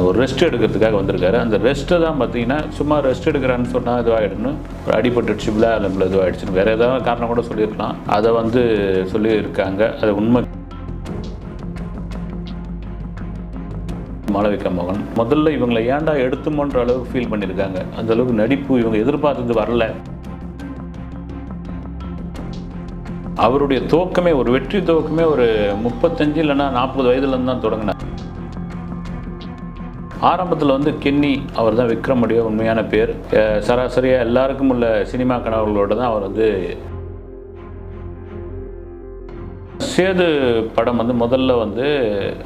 ஒரு ரெஸ்ட் எடுக்கிறதுக்காக வந்திருக்காரு. அந்த ரெஸ்ட்டை தான் பார்த்தீங்கன்னா சும்மா ரெஸ்ட் எடுக்கிறான்னு சொன்னால் இதுவாகிடுன்னு ஒரு அடிபட்டுடுச்சு, விழா எலும்பில் இதுவாகிடுச்சுன்னு வேறு ஏதாவது காரணம் கூட சொல்லியிருக்கலாம். அதை வந்து சொல்லியிருக்காங்க. அது உண்மை. மாளவிகா மோகன் முதல்ல இவங்களை ஏன்டா எடுத்துமோன்ற அளவுக்கு ஃபீல் பண்ணியிருக்காங்க. அந்த அளவுக்கு நடிப்பு இவங்க எதிர்பார்த்தது வரல. அவருடைய துவக்கமே ஒரு வெற்றி துவக்கமே ஒரு 35 இல்லைன்னா 40 வயதுலேருந்து தான் தொடங்கினார். ஆரம்பத்தில் வந்து கென்னி அவர் தான் விக்ரமுடைய உண்மையான பேர். சராசரியாக எல்லாருக்கும் உள்ள சினிமா கனவுகளோடு தான் அவர் வந்து சேது படம் வந்து முதல்ல வந்து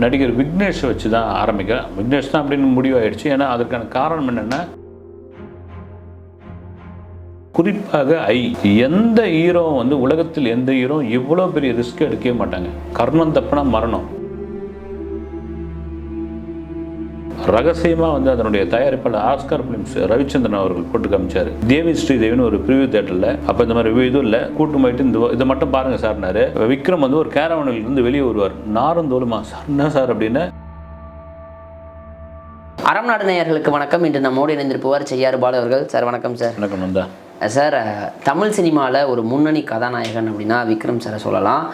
நடிகர் விக்னேஷை வச்சு தான் ஆரம்பிக்கிறேன். விக்னேஷ் தான் அப்படின்னு முடிவாயிடுச்சு. ஏன்னா அதுக்கான காரணம் என்னென்னா, குறிப்பாக எந்த ஹீரோ வந்து உலகத்தில் எந்த ஹீரோ இவ்வளோ பெரிய ரிஸ்க் எடுக்கவே மாட்டாங்க. கர்ணம் தப்புனா மரணம். ரகசியமாக வந்து அதனுடைய தயாரிப்பாளர் ஆஸ்கார் பிலிம்ஸ் ரவிச்சந்திரன் அவர்கள் போட்டு காமிச்சார். தேவி ஸ்ரீதேவின்னு ஒரு ப்ரிவியூ தேட்டரில். அப்போ இந்த மாதிரி இதுவும் இல்லை, கூட்டு போயிட்டு இதை மட்டும் பாருங்கள் சார்னாரு. விக்ரம் வந்து ஒரு கேரவனில் இருந்து வெளியே வருவார். நாரும் தோலுமா சார், என்ன சார் அப்படின்னு. அறம் நாடு நேயர்களுக்கு வணக்கம். இன்று நம்மோடு இணைந்திருப்பவர் செய்யாறு பாலு அவர்கள். சார் வணக்கம் சார். வணக்கம் நந்தா. சார், தமிழ் சினிமாவில் ஒரு முன்னணி கதாநாயகன் அப்படின்னா விக்ரம் சாரை சொல்லலாம்.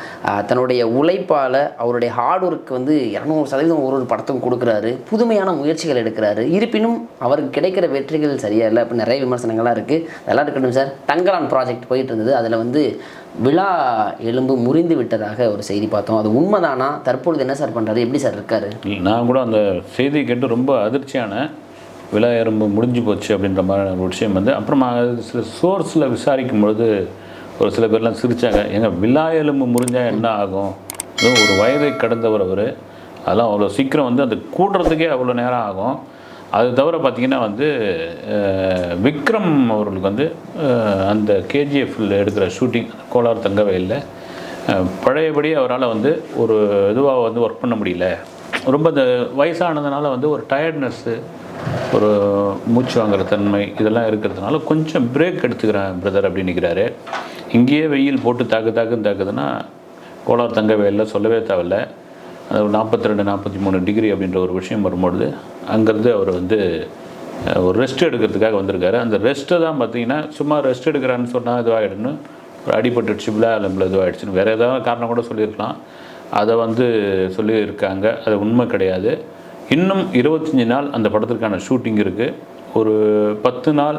தன்னுடைய உழைப்பால் அவருடைய ஹார்ட் ஒர்க் வந்து 200% ஒரு படத்தும் கொடுக்குறாரு. புதுமையான முயற்சிகள் எடுக்கிறாரு. இருப்பினும் அவருக்கு கிடைக்கிற வெற்றிகள் சரியா இல்லை அப்படின்னு நிறைய விமர்சனங்கள்லாம் இருக்குது. அதெல்லாம் இருக்கட்டும் சார், தங்கலான் ப்ராஜெக்ட் போயிட்டு இருந்தது. அதில் வந்து விழா எலும்பு முறிந்து விட்டதாக ஒரு செய்தி பார்த்தோம். அது உண்மைதானா? தற்பொழுது என்ன சார் பண்ணுறாரு? எப்படி சார் இருக்காரு? நான் கூட அந்த செய்தியை கேட்டு ரொம்ப அதிர்ச்சியான, விழா எறும்பு முடிஞ்சு போச்சு அப்படின்ற மாதிரி ஒரு விஷயம் வந்து அப்புறமா சில சோர்ஸில் விசாரிக்கும் பொழுது ஒரு சில பேர்லாம் சிரித்தாங்க. எங்கள் விழா எலும்பு முறிஞ்சால் என்ன ஆகும்? அதுவும் ஒரு வயதை கடந்தவர் அவர். அதெல்லாம் அவ்வளோ சீக்கிரம் வந்து அது கூடுறதுக்கே அவ்வளோ நேரம் ஆகும். அது தவிர பார்த்திங்கன்னா வந்து விக்ரம் அவர்களுக்கு வந்து அந்த கேஜிஎஃப்பில் எடுக்கிற ஷூட்டிங் கோலார் தங்கவயலில் பழையபடி அவரால் வந்து ஒரு இதுவாக வந்து ஒர்க் பண்ண முடியல. ரொம்ப இந்த வயசானதுனால வந்து ஒரு டயர்ட்னஸ்ஸு, ஒரு மூச்சு வாங்குற தன்மை இதெல்லாம் இருக்கிறதுனால கொஞ்சம் பிரேக் எடுத்துக்கிறேன் பிரதர் அப்படின்னு நிற்கிறாரு. இங்கேயே வெயில் போட்டு தாக்குதுன்னா கோலார் தங்கவயலில் சொல்லவே தேவையில்ல. அது ஒரு 42-43 டிகிரி அப்படின்ற ஒரு விஷயம் வரும்பொழுது அங்கேருந்து அவர் வந்து ஒரு ரெஸ்ட் எடுக்கிறதுக்காக வந்திருக்காரு. அந்த ரெஸ்ட்டை தான் பார்த்தீங்கன்னா சும்மா ரெஸ்ட் எடுக்கிறான்னு சொன்னால் இதுவாகிடுன்னு ஒரு அடிபட்டுடுச்சு, விழா எலும்பில் இதுவாகிடுச்சுன்னு வேறு ஏதாவது காரணம் கூட சொல்லியிருக்கலாம். அதை வந்து சொல்லியிருக்காங்க. அது உண்மை கிடையாது. இன்னும் 25 நாள் அந்த படத்திற்கான ஷூட்டிங் இருக்குது. ஒரு 10 நாள்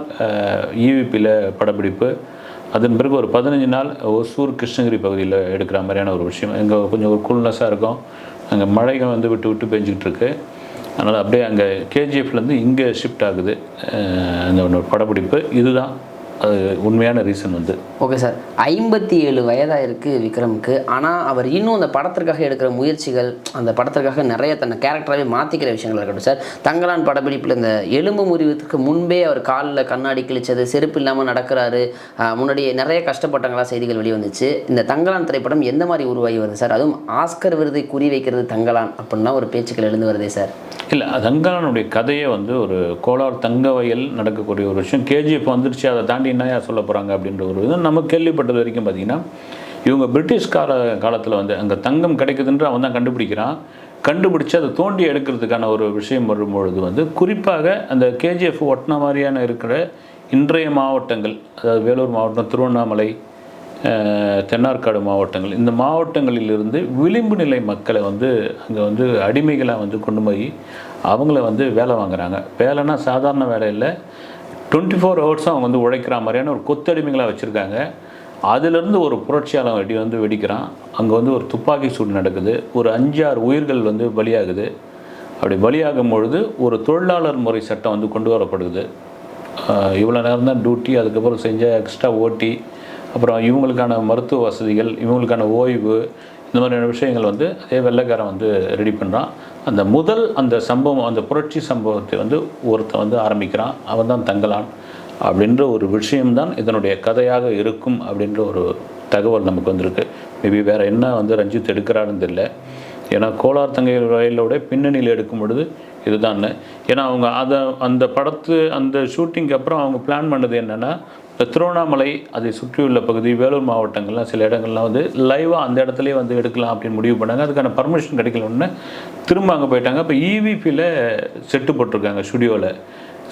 ஈவிபியில் படப்பிடிப்பு. அதன் பிறகு ஒரு 15 நாள் ஒசூர் கிருஷ்ணகிரி பகுதியில் எடுக்கிற மாதிரியான ஒரு விஷயம். எங்கே கொஞ்சம் ஒரு கூல்னஸாக இருக்கும். அங்கே மழைகள் வந்து விட்டு விட்டு பெஞ்சிக்கிட்டு இருக்கு. அதனால் அப்படியே அங்கே கேஜிஎஃப்லேருந்து இங்கே ஷிஃப்ட் ஆகுது அந்த படப்பிடிப்பு. இதுதான் அது உண்மையான ரீசன் வந்து. ஓகே சார், 57 வயதாக இருக்குது விக்ரமுக்கு. ஆனால் அவர் இன்னும் அந்த படத்திற்காக எடுக்கிற முயற்சிகள், அந்த படத்திற்காக நிறைய தன்னை கேரக்டராகவே மாற்றிக்கிற விஷயங்கள் இருக்கட்டும் சார். தங்கலான் படப்பிடிப்பில் இந்த எலும்பு முறிவுக்கு முன்பே அவர் காலில் கண்ணாடி கிழிச்சது, செருப்பு இல்லாமல் நடக்கிறாரு, முன்னாடி நிறைய கஷ்டப்பட்டங்களா செய்திகள் வெளிவந்துச்சு. இந்த தங்கலான் திரைப்படம் எந்த மாதிரி உருவாகி வருது சார்? அதுவும் ஆஸ்கர் விருதை குறி வைக்கிறது தங்கலான் அப்படின்னா ஒரு பேச்சுக்கள் எழுந்து வருதே சார். இல்லை, தங்கலானுடைய கதையே வந்து ஒரு கோலார் தங்கவயல் நடக்கக்கூடிய ஒரு விஷயம். கேஜிஎஃப் வந்துருச்சு, அதை தாண்டி என்ன சொல்ல போகிறாங்க அப்படின்ற ஒரு இது நம்ம கேள்விப்பட்டது வரைக்கும் பார்த்திங்கன்னா, இவங்க பிரிட்டிஷ் காலத்தில் வந்து அங்கே தங்கம் கிடைக்குதுன்ற அவன் தான் கண்டுபிடிச்சு அதை தோண்டி எடுக்கிறதுக்கான ஒரு விஷயம் வரும்பொழுது வந்து குறிப்பாக அந்த கேஜிஎஃப் ஒட்டின மாதிரியான இருக்கிற இன்றைய மாவட்டங்கள், அதாவது வேலூர் மாவட்டம், திருவண்ணாமலை, தென்னார்காடு மாவட்டங்கள், இந்த மாவட்டங்களிலிருந்து விளிம்பு நிலை மக்களை வந்து அங்கே வந்து அடிமைகளாக வந்து கொண்டு போய் அவங்கள வந்து வேலை வாங்குறாங்க. வேலைன்னா சாதாரண வேலை இல்லை, 24 ஹவர்ஸும் அவங்க வந்து உழைக்கிற மாதிரியான ஒரு கொத்தடிமைகளாக வச்சுருக்காங்க. அதிலிருந்து ஒரு புரட்சியாளர் வந்து வெடிக்கிறான். அங்கே வந்து ஒரு துப்பாக்கி சூடு நடக்குது. ஒரு 5-6 உயிர்கள் வந்து பலியாகுது. அப்படி பலியாகும் பொழுது ஒரு தொழிலாளர் முறை சட்டம் வந்து கொண்டு வரப்படுது. இவ்வளோ நேரம் தான் டியூட்டி, அதுக்கப்புறம் செஞ்ச எக்ஸ்ட்ரா ஓட்டி, அப்புறம் இவங்களுக்கான மருத்துவ வசதிகள், இவங்களுக்கான ஓய்வு, இந்த மாதிரியான விஷயங்கள் வந்து அதே வெள்ளைக்காரன் வந்து ரெடி பண்ணுறான். அந்த சம்பவம், அந்த புரட்சி சம்பவத்தை வந்து ஒருத்தன் வந்து ஆரம்பிக்கிறான். அவன் தான் தங்கலான் அப்படின்ற ஒரு விஷயம்தான் இதனுடைய கதையாக இருக்கும் அப்படின்ற ஒரு தகவல் நமக்கு வந்திருக்கு. மேபி வேறு என்ன வந்து ரஞ்சித் எடுக்கிறாருன்னு தெரியல. ஏன்னா கோலார் தங்கவயலோட பின்னணியில் எடுக்கும் பொழுது இதுதான். ஏன்னா அவங்க அந்த ஷூட்டிங்க்கு அப்புறம் அவங்க பிளான் பண்ணது என்னென்னா, திருவண்ணாமலை அதை சுற்றியுள்ள பகுதி வேலூர் மாவட்டங்கள்லாம் சில இடங்கள்லாம் வந்து லைவாக அந்த இடத்துலேயே வந்து எடுக்கலாம் அப்படின்னு முடிவு பண்ணாங்க. அதுக்கான பர்மிஷன் கிடைக்கலன்னு திரும்ப அங்கே போயிட்டாங்க. இப்போ EVPயில் செட்டு போட்டிருக்காங்க, ஸ்டுடியோவில்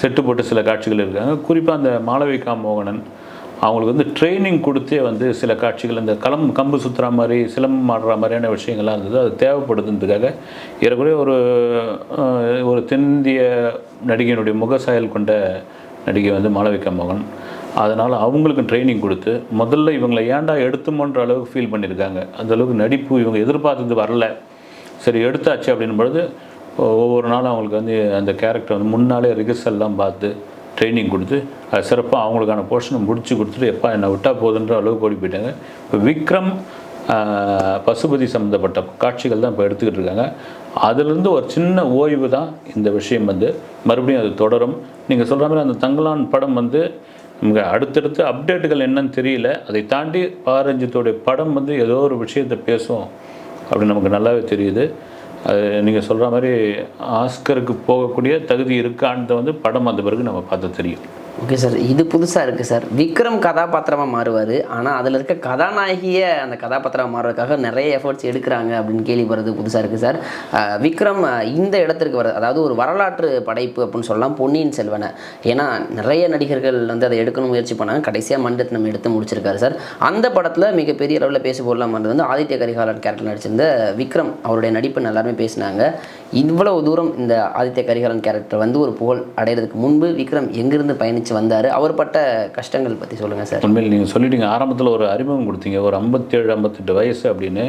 செட்டு போட்டு சில காட்சிகள் இருக்காங்க. குறிப்பாக அந்த மாளவிகா மோகனன் அவங்களுக்கு வந்து ட்ரைனிங் கொடுத்தே வந்து சில காட்சிகள் இந்த கம்பு சுற்றுற மாதிரி சிலம்பம் ஆடுற மாதிரியான விஷயங்கள்லாம் இருந்தது. அது தேவைப்படுதுன்றதுக்காக ஏறக்குறைய ஒரு தென்னிந்திய நடிகையினுடைய முகசாயல் கொண்ட நடிகை வந்து மாளவிகா மோகன். அதனால் அவங்களுக்கு ட்ரைனிங் கொடுத்து முதல்ல இவங்களை ஏன்டா எடுத்துமோன்ற அளவுக்கு ஃபீல் பண்ணியிருக்காங்க. அந்தளவுக்கு நடிப்பு இவங்க எதிர்பார்த்தது வரல, சரி எடுத்தாச்சு அப்படின்னும் பொழுது ஒவ்வொரு நாளும் அவங்களுக்கு வந்து அந்த கேரக்டர் வந்து முன்னாலே ரிஹர்சல்லாம் பார்த்து ட்ரைனிங் கொடுத்து அது சிறப்பாக அவங்களுக்கான போர்ஷனை முடிச்சு கொடுத்துட்டு எப்போ என்னை விட்டால் போதுன்ற அளவுக்கு ஓடி போயிட்டாங்க. இப்போ விக்ரம் பசுபதி சம்மந்தப்பட்ட காட்சிகள் தான் இப்போ எடுத்துக்கிட்டு இருக்காங்க. அதிலிருந்து ஒரு சின்ன ஓய்வு தான் இந்த விஷயம் வந்து மறுபடியும் அது தொடரும். நீங்கள் சொல்கிற மாதிரி அந்த தங்கலான் படம் வந்து நமக்கு அடுத்தடுத்து அப்டேட்டுகள் என்னன்னு தெரியல. அதை தாண்டி பாரஞ்சித்தோடைய படம் வந்து ஏதோ ஒரு விஷயத்தை பேசும் அப்படின்னு நமக்கு நல்லாவே தெரியுது. அது நீங்கள் சொல்கிற மாதிரி ஆஸ்கருக்கு போகக்கூடிய தகுதி இருக்கான்னு வந்து படம் வந்த பிறகு நம்ம பார்த்து தெரியும். ஓகே சார், இது புதுசாக இருக்குது சார். விக்ரம் கதாபாத்திரமாக மாறுவார், ஆனால் அதில் இருக்க கதாநாயகியை அந்த கதாபாத்திரமாக மாறுறதுக்காக நிறைய எஃபர்ட்ஸ் எடுக்கிறாங்க அப்படின்னு கேள்விப்படுறது புதுசாக இருக்குது சார். விக்ரம் இந்த இடத்திற்கு வர, அதாவது ஒரு வரலாற்று படைப்பு அப்படின்னு சொல்லலாம் பொன்னியின் செல்வனை. ஏன்னா நிறைய நடிகர்கள் வந்து அதை எடுக்கணும் முயற்சி பண்ணாங்க, கடைசியாக மண்டத்தை எடுத்து முடிச்சிருக்காரு சார். அந்த படத்தில் மிகப்பெரிய அளவில் பேச போடலாம் வந்து ஆதித்ய கரிகாலன் கேரக்டர் நடிச்சிருந்த விக்ரம் அவருடைய நடிப்பு எல்லாருமே பேசினாங்க. இவ்வளவு தூரம் இந்த ஆதித்ய கரிகாலன் கேரக்டர் வந்து ஒரு புகழ் அடைகிறதுக்கு முன்பு விக்ரம் எங்கிருந்து பயணிச்சு வந்தார், அவர் பட்ட கஷ்டங்கள் பற்றி சொல்லுங்கள் சார். உண்மையில் நீங்கள் சொல்லிட்டீங்க, ஆரம்பத்தில் ஒரு அறிமுகம் கொடுத்தீங்க, ஒரு 57-58 வயசு அப்படின்னு.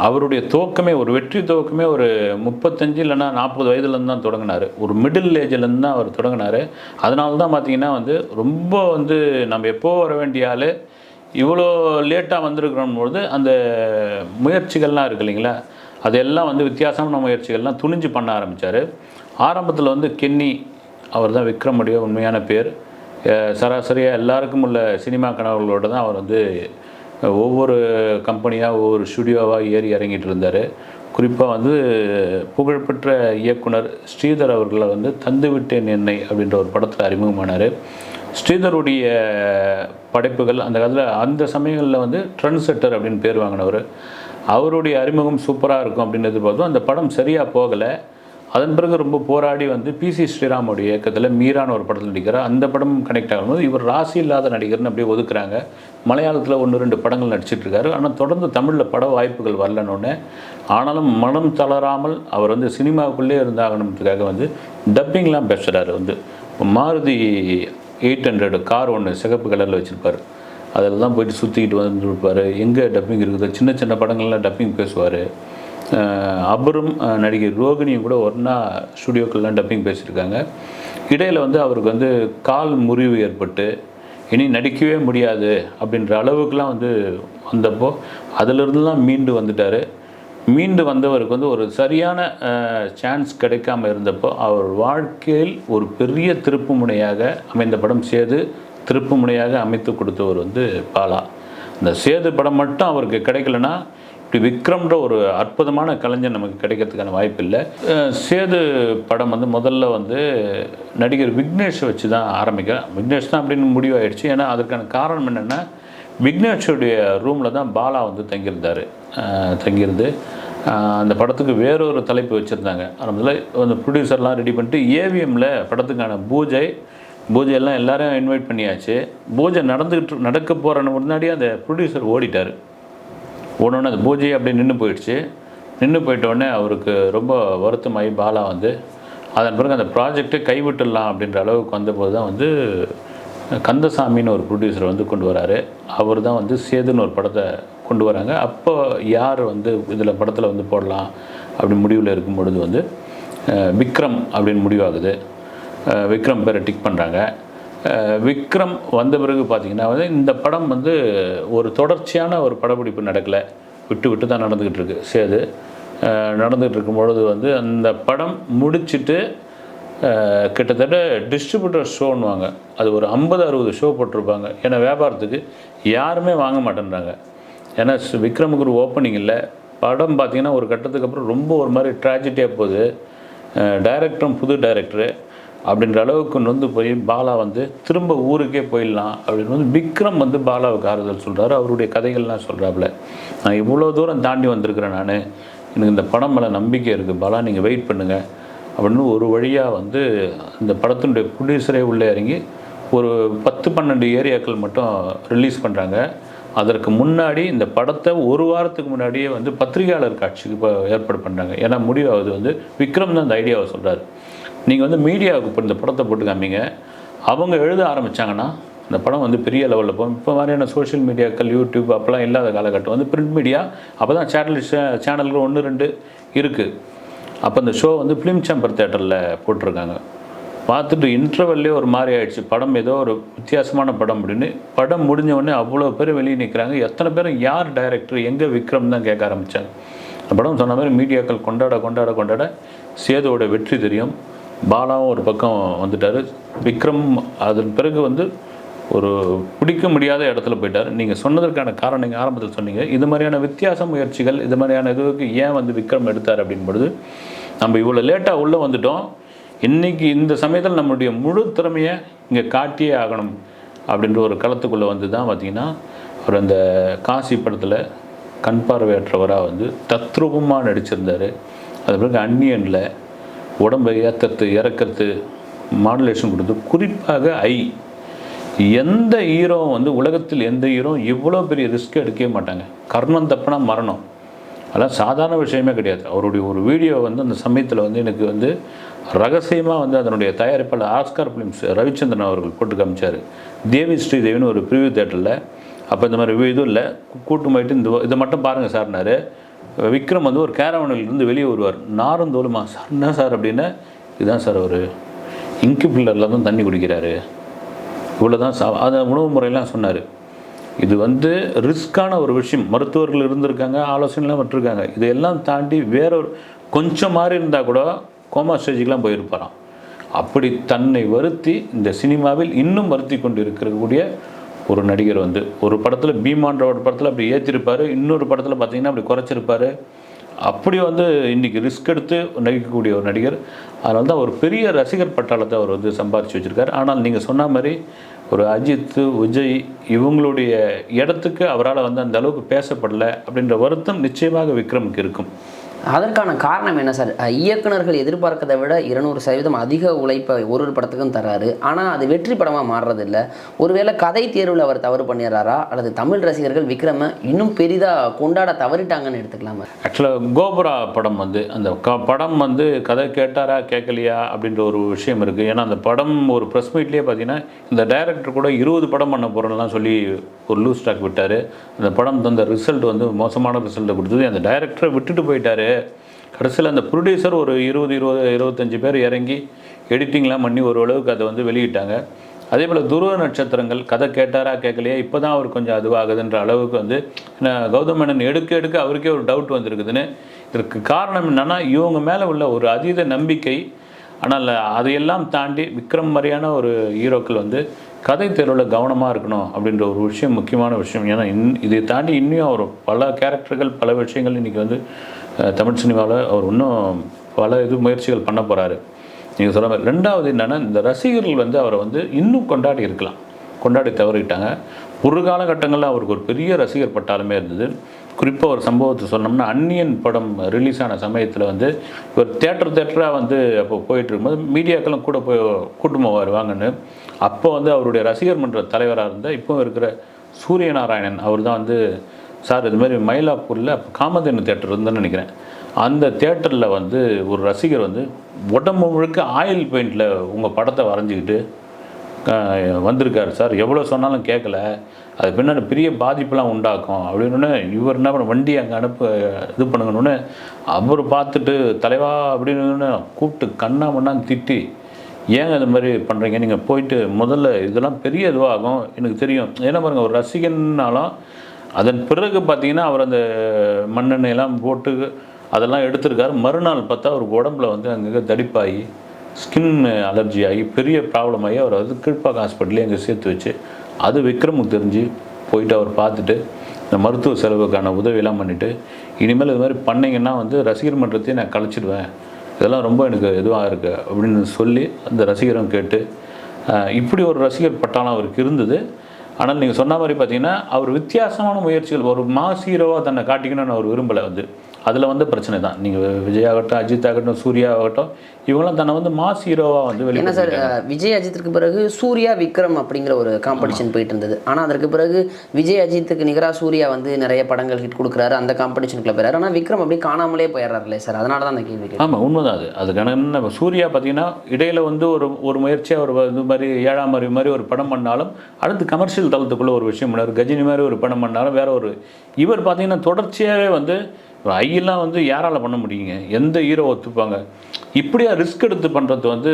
அவருடைய துவக்கமே ஒரு வெற்றி துவக்கமே ஒரு 35 இல்லைன்னா 40 வயதுலேருந்து தான் தொடங்கினார். ஒரு மிடில் ஏஜ்லேருந்து தான் அவர் தொடங்கினார். அதனால தான் பார்த்தீங்கன்னா வந்து ரொம்ப வந்து நம்ம எப்போ வர வேண்டிய ஆள் இவ்வளோ லேட்டாக வந்திருக்கிறோம்போது அந்த முயற்சிகள்லாம் இருக்குது இல்லைங்களா, அதெல்லாம் வந்து வித்தியாசமான முயற்சிகள்லாம் துணிஞ்சு பண்ண ஆரம்பித்தார். ஆரம்பத்தில் வந்து கென்னி அவர் தான் விக்ரமுடைய உண்மையான பேர். சராசரியாக எல்லாருக்கும் உள்ள சினிமா கனவுகளோடு தான் அவர் வந்து ஒவ்வொரு கம்பெனியாக ஒவ்வொரு ஸ்டுடியோவாக ஏறி இறங்கிட்டு இருந்தார். குறிப்பாக வந்து புகழ்பெற்ற இயக்குனர் ஸ்ரீதர் அவர்களை வந்து தந்துவிட்டேன் என்னை அப்படின்ற ஒரு படத்தில் அறிமுகமானார். ஸ்ரீதருடைய படைப்புகள் அந்த காலத்தில் அந்த சமயங்களில் வந்து ட்ரெண்ட் செட்டர் அப்படின்னு பேர் வாங்கினவர். அவருடைய அறிமுகம் சூப்பராக இருக்கும் அப்படின்னு எதிர்பார்த்தோம். அந்த படம் சரியாக போகலை. அதன் பிறகு ரொம்ப போராடி வந்து PC ஸ்ரீராமுடைய இயக்கத்தில் மீரான ஒரு படத்தில் நடிக்கிறார். அந்த படம் கனெக்ட் ஆகும்போது இவர் ராசி இல்லாத நடிகர்னு அப்படியே ஒதுக்குறாங்க. மலையாளத்தில் 1-2 படங்கள் நடிச்சிட்ருக்காரு. ஆனால் தொடர்ந்து தமிழில் பட வாய்ப்புகள் வரலன்னொன்னே, ஆனாலும் மனம் தளராமல் அவர் வந்து சினிமாவுக்குள்ளே இருந்தாகணுன்றதுக்காக வந்து டப்பிங்லாம் பேசுகிறாரு. வந்து மாருதி 800 கார் ஒன்று சிகப்பு கலரில் வச்சுருப்பார். அதில் தான் போயிட்டு சுற்றிக்கிட்டு வந்துருப்பார். எங்கே டப்பிங் இருக்குது, சின்ன சின்ன படங்கள்லாம் டப்பிங் பேசுவார். அப்புறம் நடிகை ரோகிணியும் கூட ஒன்றா ஸ்டுடியோக்கள்லாம் டப்பிங் பேசியிருக்காங்க. இடையில் வந்து அவருக்கு வந்து கால் முறிவு ஏற்பட்டு இனி நடிக்கவே முடியாது அப்படின்ற அளவுக்குலாம் வந்து வந்தப்போ அதிலிருந்துலாம் மீண்டு வந்துட்டார். மீண்டு வந்தவருக்கு வந்து ஒரு சரியான சான்ஸ் கிடைக்காமல் இருந்தப்போ அவர் வாழ்க்கையில் ஒரு பெரிய திருப்பு முனையாக அமைந்த படம் சேது திருப்பு முனையாக அமைத்து கொடுத்தவர் வந்து பாலா. இந்த சேது படம் மட்டும் அவருக்கு கிடைக்கலன்னா இப்படி விக்ரம்ன்ற ஒரு அற்புதமான கலைஞர் நமக்கு கிடைக்கிறதுக்கான வாய்ப்பு இல்லை. சேது படம் வந்து முதல்ல வந்து நடிகர் விக்னேஷை வச்சு தான் ஆரம்பிக்கிறேன். விக்னேஷ் தான் அப்படின்னு முடிவாயிடுச்சு. ஏன்னா அதற்கான காரணம் என்னென்னா, விக்னேஷுடைய ரூமில் தான் பாலா வந்து தங்கியிருந்து அந்த படத்துக்கு வேறொரு தலைப்பு வச்சுருந்தாங்க. ஆரம்பத்தில் அந்த ப்ரொடியூசர்லாம் ரெடி பண்ணிட்டு ஏவிஎம்மில் படத்துக்கான பூஜையெல்லாம் எல்லோரும் இன்வைட் பண்ணியாச்சு. பூஜை நடக்க போகிற முன்னாடியே அந்த ப்ரொடியூசர் ஓடிட்டார். ஒன்று அந்த பூஜை அப்படியே நின்று போயிட்டோடனே அவருக்கு ரொம்ப வருத்தமாகி பாலா வந்து அதன் பிறகு அந்த ப்ராஜெக்டை கைவிட்டுடலாம் அப்படின்ற அளவுக்கு வந்தபோது தான் வந்து கந்தசாமின்னு ஒரு ப்ரொடியூசர் வந்து கொண்டு வராரு. அவர் தான் வந்து சேதுன்னு ஒரு படத்தை கொண்டு வராங்க. அப்போ யார் வந்து இதில் படத்தில் வந்து போடலாம் அப்படி முடிவில் இருக்கும் பொழுது வந்து விக்ரம் அப்படின்னு முடிவாகுது. விக்ரம் பேரை டிக் பண்ணுறாங்க. விக்ரம் வந்த பிறகு பார்த்திங்கன்னா வந்து இந்த படம் வந்து ஒரு தொடர்ச்சியான ஒரு படப்பிடிப்பு நடக்கலை, விட்டு தான் நடந்துக்கிட்டு இருக்கு. சேது நடந்துகிட்டு இருக்கும்பொழுது வந்து அந்த படம் முடிச்சுட்டு கிட்டத்தட்ட டிஸ்ட்ரிபியூட்டர் ஷோன்னுவாங்க, அது ஒரு 50-60 ஷோ போட்டிருப்பாங்க. ஏன்னா வியாபாரத்துக்கு யாருமே வாங்க மாட்டேன்றாங்க. ஏன்னா விக்ரமுக்கு ஒரு ஓப்பனிங் இல்லை. படம் பார்த்திங்கன்னா ஒரு கட்டத்துக்கு அப்புறம் ரொம்ப ஒரு மாதிரி ட்ராஜடியாக போகுது. டைரக்டரும் புது டைரக்டரு. அப்படின்ற அளவுக்கு நொந்து போய் பாலா வந்து திரும்ப ஊருக்கே போயிடலாம் அப்படின்னு வந்து விக்ரம் வந்து பாலாவுக்கு ஆறுதல் சொல்கிறாரு. அவருடைய கதைகள்லாம் சொல்கிறாப்புல, நான் இவ்வளோ தூரம் தாண்டி வந்திருக்கிறேன், நான் எனக்கு இந்த படம் மேலே நம்பிக்கை இருக்குது பாலா, நீங்கள் வெயிட் பண்ணுங்கள் அப்படின்னு ஒரு வழியாக வந்து இந்த படத்தினுடைய ப்ரொடியூசரே உள்ளே இறங்கி ஒரு 10-12 ஏரியாக்கள் மட்டும் ரிலீஸ் பண்ணுறாங்க. அதற்கு முன்னாடி இந்த படத்தை ஒரு வாரத்துக்கு முன்னாடியே வந்து பத்திரிகையாளர் காட்சிக்கு இப்போ ஏற்பாடு பண்ணுறாங்க. ஏன்னா முடிவாவது வந்து விக்ரம் தான் அந்த ஐடியாவை சொல்கிறார், நீங்கள் வந்து மீடியாவுக்கு இப்போ இந்த படத்தை போட்டு காமிங்க, அவங்க எழுத ஆரம்பித்தாங்கன்னா இந்த படம் வந்து பெரிய லெவலில் போகும். இப்போ மாதிரியான சோஷியல் மீடியாக்கள் யூடியூப் அப்போலாம் இல்லாத காலகட்டம் வந்து பிரிண்ட் மீடியா அப்போ தான் சேனல்கள் 1-2 இருக்குது. அப்போ இந்த ஷோ வந்து ஃபிலிம் சேம்பர் தேட்டரில் போட்டிருக்காங்க. பார்த்துட்டு இன்டர்வல்லே ஒரு மாதிரி ஆயிடுச்சு, படம் ஏதோ ஒரு வித்தியாசமான படம் அப்படின்னு. படம் முடிஞ்ச உடனே அவ்வளோ பேர் வெளியே நிற்கிறாங்க. எத்தனை பேர் யார் டைரக்டர் எங்கே விக்ரம் தான் கேட்க ஆரம்பித்தாங்க. அந்த படம் சொன்ன மாதிரி மீடியாக்கள் கொண்டாட சேதுவோட வெற்றி தெரியும். பாலாவும் ஒரு பக்கம் வந்துட்டார். விக்ரம் அதன் பிறகு வந்து ஒரு பிடிக்க முடியாத இடத்துல போயிட்டார். நீங்கள் சொன்னதற்கான காரணம் நீங்கள் ஆரம்பத்தில் சொன்னீங்க, இது மாதிரியான வித்தியாச முயற்சிகள் இது மாதிரியான இதுவுக்கு ஏன் வந்து விக்ரம் எடுத்தார் அப்படின்பொழுது, நம்ம இவ்வளோ லேட்டாக உள்ளே வந்துட்டோம், இன்றைக்கி இந்த சமயத்தில் நம்மளுடைய முழு திறமையை இங்கே காட்டியே ஆகணும் அப்படின்ற ஒரு களத்துக்குள்ளே வந்து தான் பார்த்திங்கன்னா அவர் அந்த காசி படத்தில் கண் பார்வையற்றவராக வந்து தத்ரூபமாக நடிச்சிருந்தார். அது பிறகு அந்நியனில் உடம்பை ஏற்றுறது இறக்கிறது மாடுலேஷன் கொடுத்து, குறிப்பாக எந்த ஹீரோ வந்து உலகத்தில் எந்த ஹீரோ இவ்வளோ பெரிய ரிஸ்க் எடுக்கவே மாட்டாங்க. கர்ணம் தப்புனா மரணம், அதெல்லாம் சாதாரண விஷயமே கிடையாது. அவருடைய ஒரு வீடியோ வந்து அந்த சமயத்தில் வந்து எனக்கு வந்து ரகசியமாக வந்து அதனுடைய தயாரிப்பாளர் ஆஸ்கார் ஃபிலிம்ஸ் ரவிச்சந்திரன் அவர்கள் போட்டு காமிச்சார். தேவி ஸ்ரீதேவின்னு ஒரு ப்ரிவியூ தேட்டரில். அப்போ இந்த மாதிரி இதுவும் இல்லை, கூட்டு போயிட்டு இதை மட்டும் பாருங்கள் சார்னாரு. விக்ரம் வந்து ஒரு கேரவனிலிருந்து வெளியே வருவார், நாரும் தோலுமா சார், என்ன சார் அப்படின்னா, இதுதான் சார் ஒரு இங்கு பில்லரில் தான் தண்ணி குடிக்கிறாரு, இவ்வளோ தான் அதை உணவு முறையெல்லாம் சொன்னார். இது வந்து ரிஸ்க்கான ஒரு விஷயம். மருத்துவர்கள் இருந்திருக்காங்க, ஆலோசனைலாம் விட்டுருக்காங்க. இதையெல்லாம் தாண்டி வேறொரு கொஞ்சம் மாறி இருந்தால் கூட கோமா ஸ்டேஜுக்கெலாம் போயிருப்பாராம். அப்படி தன்னை வருத்தி இந்த சினிமாவில் இன்னும் வருத்தி கொண்டு இருக்கக்கூடிய ஒரு நடிகர் வந்து ஒரு படத்தில் பீமான்ற ஒரு படத்தில் அப்படி ஏற்றிருப்பார், இன்னொரு படத்தில் பார்த்திங்கன்னா அப்படி குறைச்சிருப்பார். அப்படி வந்து இன்றைக்கி ரிஸ்க் எடுத்து நடிக்கக்கூடிய ஒரு நடிகர். அதனால தான் ஒரு பெரிய ரசிகர் பட்டாளத்தை அவர் வந்து சம்பாதிச்சு வச்சுருக்கார். ஆனால் நீங்கள் சொன்ன மாதிரி ஒரு அஜித், விஜய் இவங்களுடைய இடத்துக்கு அவரால் வந்து அந்த அளவுக்கு பேசப்படலை அப்படின்ற வருத்தம் நிச்சயமாக விக்ரமுக்கு இருக்கும். அதற்கான காரணம் என்ன சார்? இயக்குனர்கள் எதிர்பார்க்கதை விட 200% அதிக உழைப்பை ஒரு படத்துக்கும் தர்றாரு, ஆனால் அது வெற்றி படமாக மாறுறதில்ல. ஒருவேளை கதை தேர்வில் அவர் தவறு பண்ணிடுறாரா, அல்லது தமிழ் ரசிகர்கள் விக்ரமை இன்னும் பெரிதாக கொண்டாட தவறிட்டாங்கன்னு எடுத்துக்கலாமா? ஆக்சுவலாக கோபுரா படம் வந்து அந்த படம் வந்து கதை கேட்டாரா கேட்கலையா அப்படின்ற ஒரு விஷயம் இருக்குது. ஏன்னா அந்த படம் ஒரு ப்ரெஸ் மீட்லேயே பார்த்தீங்கன்னா இந்த டைரக்டர் கூட 20 படம் பண்ண போகிறோம்லாம் சொல்லி ஒரு லூஸ் ஸ்டாக் விட்டார். அந்த படம் தந்த ரிசல்ட் வந்து மோசமான ரிசல்ட்டை கொடுத்தது. அந்த டைரக்டரை விட்டுட்டு போயிட்டார். கடைசியில் அந்த ப்ரொடியூசர் ஒரு 20-25 பேர் இறங்கி எடிட்டிங்லாம் பண்ணி ஓரளவுக்கு அதை வந்து வெளியிட்டாங்க. அதே போல் துருவ நட்சத்திரங்கள் கதை கேட்டாரா கேட்கலையா, இப்போ தான் அவர் கொஞ்சம் அதுவாகுதுன்ற அளவுக்கு வந்து கௌதம் மேனன் எடுக்க அவருக்கே ஒரு டவுட் வந்துருக்குதுன்னு. இதற்கு காரணம் என்னென்னா இவங்க மேலே உள்ள ஒரு அதீத நம்பிக்கை. ஆனால் அதையெல்லாம் தாண்டி விக்ரம் மாதிரியான ஒரு ஹீரோக்கள் வந்து கதை தேர்வில் கவனமாக இருக்கணும் அப்படின்ற ஒரு விஷயம் முக்கியமான விஷயம். ஏன்னா இதை தாண்டி இன்னும் அவர் பல கேரக்டர்கள் பல விஷயங்கள் இன்றைக்கி வந்து தமிழ் சினிமாவில் அவர் இன்னும் பல முயற்சிகள் பண்ண போகிறாரு. நீங்கள் சொல்ல மாதிரி ரெண்டாவது என்னென்னா இந்த ரசிகர்கள் வந்து அவரை வந்து இன்னும் கொண்டாடி தவறிட்டாங்க. ஒரு காலகட்டங்களில் அவருக்கு ஒரு பெரிய ரசிகர் பட்டாலுமே இருந்தது. குறிப்பாக ஒரு சம்பவத்தை சொன்னோம்னா, அந்நியன் படம் ரிலீஸ் ஆன சமயத்தில் வந்து இவர் தேட்டராக வந்து அப்போ போயிட்டு இருக்கும்போது மீடியாக்கெல்லாம் கூட போய் கூட்டம் போவார் வாங்கன்னு. அப்போ வந்து அவருடைய ரசிகர் மன்ற தலைவராக இருந்தால் இப்போ இருக்கிற சூரியநாராயணன் அவர் தான் வந்து, சார் இதுமாரி மயிலாப்பூரில் அப்போ காமதேனு தேட்டர் இருந்தேன்னு நினைக்கிறேன், அந்த தேட்டரில் வந்து ஒரு ரசிகர் வந்து உடம்பு முழுக்க ஆயில் பெயிண்டில் உங்கள் படத்தை வரைஞ்சிக்கிட்டு வந்திருக்காரு சார், எவ்வளோ சொன்னாலும் கேட்கல, அது பின்னாடி பெரிய பாதிப்பெலாம் உண்டாக்கும் அப்படின்னு. இவர் என்ன பண்ண வண்டி அங்கே இது பண்ணுங்கன்னு அவர் பார்த்துட்டு தலைவா அப்படின்னு கூப்பிட்டு கண்ணா மண்ணான்னு திட்டி, ஏங்க இது மாதிரி பண்ணுறீங்க, நீங்கள் போயிட்டு முதல்ல இதெல்லாம் பெரிய இதுவாகும் எனக்கு தெரியும். ஏன்னா பாருங்கள், ஒரு ரசிகன்னாலும் அதன் பிறகு பார்த்தீங்கன்னா அவர் அந்த மண்ணெண்ணெயெல்லாம் போட்டு அதெல்லாம் எடுத்திருக்காரு. மறுநாள் பார்த்தா அவருக்கு உடம்புல வந்து அங்கே தடிப்பாகி ஸ்கின் அலர்ஜி ஆகி பெரிய ப்ராப்ளம் ஆகி அவர் வந்து கீழ்ப்பாக்கம் ஹாஸ்பிட்டலே அங்கே சேர்த்து வச்சு, அது விக்ரமுக்கு தெரிஞ்சு போயிட்டு அவர் பார்த்துட்டு இந்த மருத்துவ செலவுக்கான உதவியெல்லாம் பண்ணிவிட்டு, இனிமேல் இது மாதிரி பண்ணிங்கன்னா வந்து ரசிகர் மன்றத்தையும் நான் கழிச்சிடுவேன், இதெல்லாம் ரொம்ப எனக்கு இதுவாக இருக்குது அப்படின்னு சொல்லி அந்த ரசிகரும் கேட்டு இப்படி ஒரு ரசிகர் பட்டாளம் அவருக்கு இருந்தது. ஆனால் நீங்கள் சொன்ன மாதிரி பார்த்தீங்கன்னா அவர் வித்தியாசமான முயற்சிகள், ஒரு மாஸ் ஹீரோவாக தன்னை காட்டிக்கணும்னு அவர் விரும்பலை. அதில் பிரச்சனை தான். நீங்கள் விஜய் ஆகட்டும், அஜித் ஆகட்டும், சூர்யா ஆகட்டும், இவங்களாம் தன்னை மாஸ் ஹீரோவாக என்ன சார், விஜய் அஜித்துக்கு பிறகு சூர்யா விக்ரம் அப்படிங்கிற ஒரு காம்படிஷன் போயிட்டு இருந்தது. ஆனால் அதற்கு பிறகு விஜய் அஜித்துக்கு நிகராக சூர்யா நிறைய படங்கள் ஹிட் கொடுக்குறாரு, அந்த காம்படிஷனுக்குள்ள போயிறாரு. ஆனால் விக்ரம் அப்படியே காணாமலே போயிடுறாருல்ல சார், அதனால தான் அந்த கேள்வி. ஆமாம், உண்மைதான். அதுக்கான என்ன, சூர்யா பார்த்தீங்கன்னா இடையில ஒரு முயற்சியாக ஒரு இது மாதிரி 7ஆம் அறிவு மாதிரி ஒரு படம் பண்ணாலும் அடுத்து கமர்ஷியல் தளத்துக்குள்ளே ஒரு விஷயம் பண்ணார். கஜினி மாதிரி ஒரு படம் பண்ணாலும் வேற ஒரு, இவர் பார்த்தீங்கன்னா தொடர்ச்சியாகவே ஐயெல்லாம் யாரால் பண்ண முடியுங்க, எந்த ஹீரோ ஒத்துப்பாங்க, இப்படியா ரிஸ்க் எடுத்து பண்ணுறது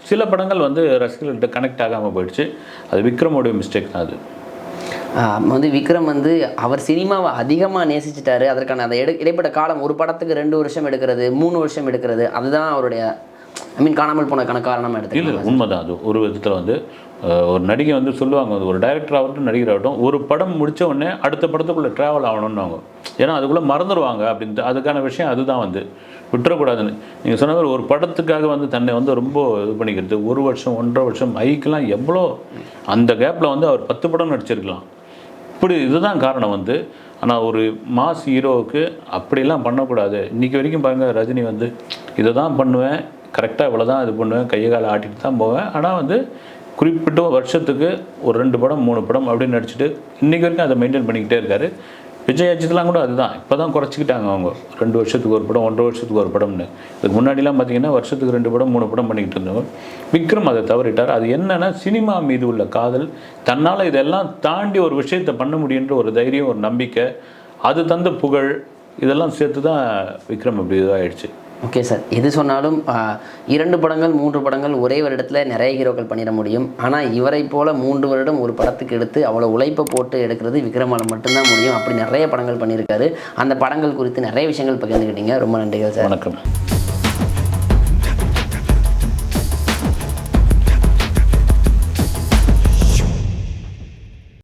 சில படங்கள் ரசிகர்கள்ட்ட கனெக்ட் ஆகாமல் போயிடுச்சு. அது விக்ரமோடைய மிஸ்டேக் தான். அது விக்ரம் அவர் சினிமாவை அதிகமாக நேசிச்சிட்டாரு. அதற்கான அந்த இடைப்பட்ட காலம், ஒரு படத்துக்கு 2 வருஷம் எடுக்கிறது, 3 வருஷம் எடுக்கிறது, அதுதான் அவருடைய காணாமல் போனக்கான காரணமாக எடுத்து. இல்லை, உண்மைதான். அது ஒரு விதத்தில் ஒரு நடிகை சொல்லுவாங்க, ஒரு டைரக்டர் ஆகட்டும், நடிகர் ஆகட்டும், ஒரு படம் முடித்த உடனே அடுத்த படத்துக்குள்ளே ட்ராவல் ஆகணும்னு ஏன்னா அதுக்குள்ளே மறந்துடுவாங்க அப்படின்ட்டு. அதுக்கான விஷயம் அதுதான் விட்டுறக்கூடாதுன்னு. நீங்கள் சொன்ன மாதிரி ஒரு படத்துக்காக தன்னை ரொம்ப இது பண்ணிக்கிறது, 1 வருஷம் 1.5 வருஷம் ஐக்கெல்லாம் எவ்வளோ, அந்த கேப்பில் அவர் 10 படம் நடிச்சிருக்கலாம். இப்படி இதுதான் காரணம். ஆனால் ஒரு மாஸ் ஹீரோவுக்கு அப்படிலாம் பண்ணக்கூடாது. இன்றைக்கி வரைக்கும் பாருங்கள், ரஜினி இதை தான் பண்ணுவேன், கரெக்டாக இவ்வளோ தான் இது பண்ணுவேன், கையை காலை ஆட்டிட்டு தான் போவேன். ஆனால் குறிப்பிட்ட வருஷத்துக்கு ஒரு 2 படம் 3 படம் அப்படின்னு நடிச்சுட்டு இன்றைக்கி வரைக்கும் அதை மெயின்டைன் பண்ணிக்கிட்டே இருக்காரு. விஜய் அஜித்லாம் கூட அதுதான். இப்போ தான் குறைச்சிக்கிட்டாங்க அவங்க, 2 வருஷத்துக்கு ஒரு படம், 1.5 வருஷத்துக்கு ஒரு படம்னு. இதுக்கு முன்னாடிலாம் பார்த்தீங்கன்னா வருஷத்துக்கு 2 படம் 3 படம் பண்ணிக்கிட்டு இருந்தவர். விக்ரம் அதை தவறிட்டார். அது என்னென்னா, சினிமா மீது உள்ள காதல், தன்னால் இதெல்லாம் தாண்டி ஒரு விஷயத்தை பண்ண முடியுன்ற ஒரு தைரியம், ஒரு நம்பிக்கை, அது தந்த புகழ், இதெல்லாம் சேர்த்து தான் விக்ரம் இப்படி இதாகிடுச்சு. ஓகே சார், எது சொன்னாலும் 2 படங்கள் 3 படங்கள் ஒரே வருடத்தில் நிறைய ஹீரோக்கள் பண்ணிட முடியும். ஆனால் இவரை போல் 3 வருடம் ஒரு படத்துக்கு எடுத்து அவ்வளோ உழைப்பை போட்டு எடுக்கிறது விக்ரமால் மட்டும்தான் முடியும். அப்படி நிறைய படங்கள் பண்ணியிருக்காரு. அந்த படங்கள் குறித்து நிறைய விஷயங்கள் பகிர்ந்துக்கிட்டீங்க. ரொம்ப நன்றிகள் சார். வணக்கம்.